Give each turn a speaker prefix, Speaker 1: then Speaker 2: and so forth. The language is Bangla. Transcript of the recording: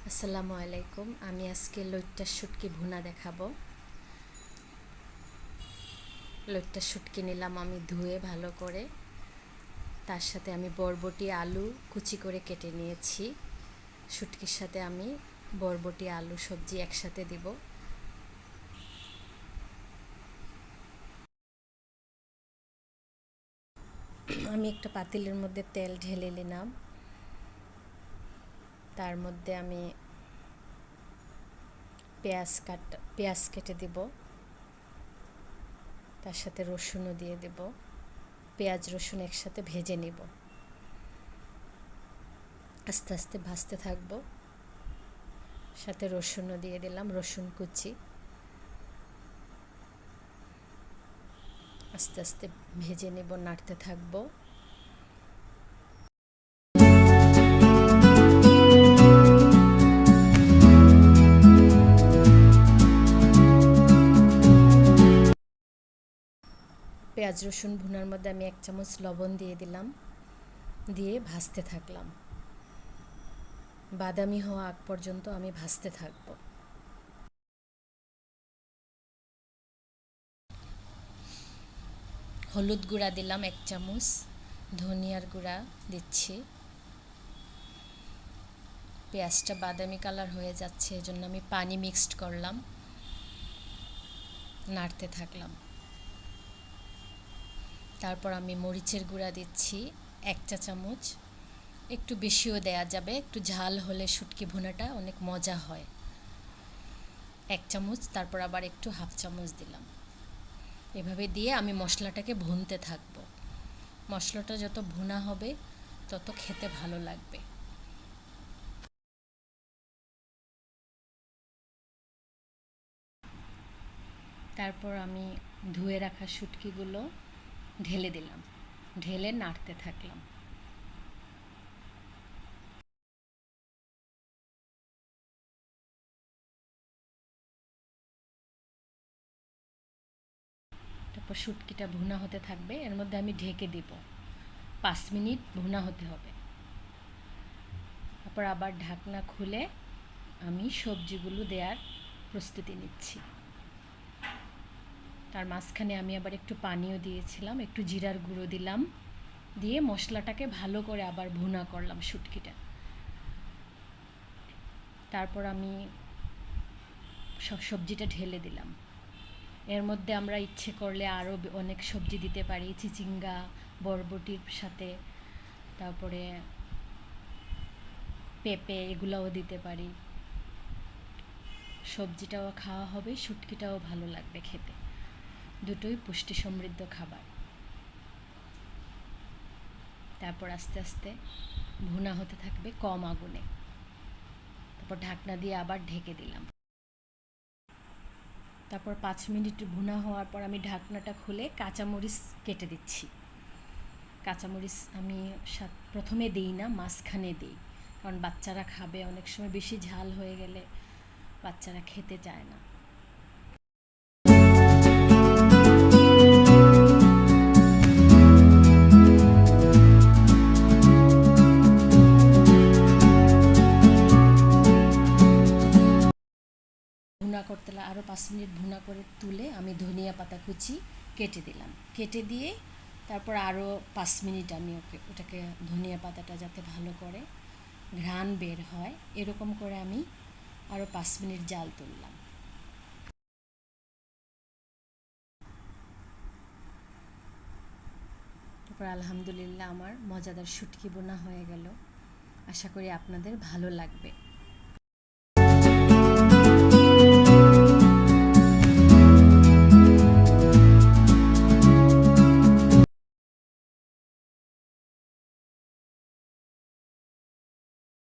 Speaker 1: আসসালামু আলাইকুম। আমি আজকে লইট্টার শুটকি ভুনা দেখাবো। লইট্টার শুটকি নিলাম আমি ধুয়ে ভালো করে। তার সাথে আমি বরবটি আলু কুচি করে কেটে নিয়েছি। শুটকির সাথে আমি বরবটি আলু সবজি একসাথে দিব। আমি একটা পাতিলের মধ্যে তেল ঢেলে নিলাম। তার মধ্যে আমি পেঁয়াজ কেটে দিব। তার সাথে রসুনও দিয়ে দেব। পেঁয়াজ রসুন একসাথে ভেজে নিব। আস্তে আস্তে ভাজতে থাকবো। সাথে রসুনও দিয়ে দিলাম, রসুন কুচি। আস্তে আস্তে ভেজে নেব, নাড়তে থাকবো। পেঁয়াজ রসুন ভুনার মধ্যে আমি 1 চামচ লবণ দিয়ে দিলাম, দিয়ে ভাজতে থাকলাম। বাদামি হওয়া আগ পর্যন্ত আমি ভাজতে থাকবো। হলুদ গুঁড়া দিলাম 1 চামচ, ধনিয়ার গুঁড়া দিচ্ছি। পেঁয়াজটা বাদামি কালার হয়ে যাচ্ছে, এজন্য আমি পানি মিক্সড করলাম, নাড়তে থাকলাম। তারপর আমি মরিচের গুঁড়া দিচ্ছি 1 চা চামচ। একটু বেশিও দেয়া যাবে, একটু ঝাল হলে শুটকি ভুনাটা অনেক মজা হয়। 1 চামচ, তারপর আবার একটু হাফ চামচ দিলাম। এভাবে দিয়ে আমি মশলাটাকে ভুনতে থাকবো। মশলাটা যত ভুনা হবে তত খেতে ভালো লাগবে। তারপর আমি ধুয়ে রাখা শুটকিগুলো ঢেলে দিলাম, ঢেলে নাড়তে থাকলাম। তারপর শুটকিটা ভুনা হতে থাকবে, এর মধ্যে আমি ঢেকে দিব। 5 মিনিট ভুনা হতে হবে। তারপর আবার ঢাকনা খুলে আমি সবজিগুলো দেওয়ার প্রস্তুতি নিচ্ছি। তার মাঝখানে আমি আবার একটু পানিও দিয়েছিলাম, একটু জিরার গুঁড়ো দিলাম, দিয়ে মশলাটাকে ভালো করে আবার ভুনা করলাম শুটকিটা। তারপর আমি সব সবজিটা ঢেলে দিলাম। এর মধ্যে আমরা ইচ্ছে করলে আরও অনেক সবজি দিতে পারি, চিচিঙ্গা, বরবটির সাথে, তারপরে পেঁপে, এগুলোও দিতে পারি। সবজিটাও খাওয়া হবে, শুটকিটাও ভালো লাগবে খেতে। দুটোই পুষ্টি সমৃদ্ধ খাবার। তারপর আস্তে আস্তে ভুনা হতে থাকবে কম আগুনে। তারপর ঢাকনা দিয়ে আবার ঢেকে দিলাম। তারপর 5 মিনিট ভুনা হওয়ার পর আমি ঢাকনাটা খুলে কাঁচামরিচ কেটে দিচ্ছি। কাঁচামরিচ আমি প্রথমে দিই না, মাঝখানে দিই, কারণ বাচ্চারা খাবে। অনেক সময় বেশি ঝাল হয়ে গেলে বাচ্চারা খেতে চায় না। ভুনা করতে আরও 5 মিনিট ভুনা করে তুলে আমি ধনিয়া পাতা কুচি কেটে দিলাম। কেটে দিয়ে তারপর আরও 5 মিনিট আমি ওটাকে ধনিয়া পাতাটা যাতে ভালো করে ঘ্রাণ বের হয় এরকম করে আমি আরও 5 মিনিট জাল তুললাম। তারপর আলহামদুলিল্লাহ আমার মজাদার শুটকি বোনা হয়ে গেল। আশা করি আপনাদের ভালো লাগবে।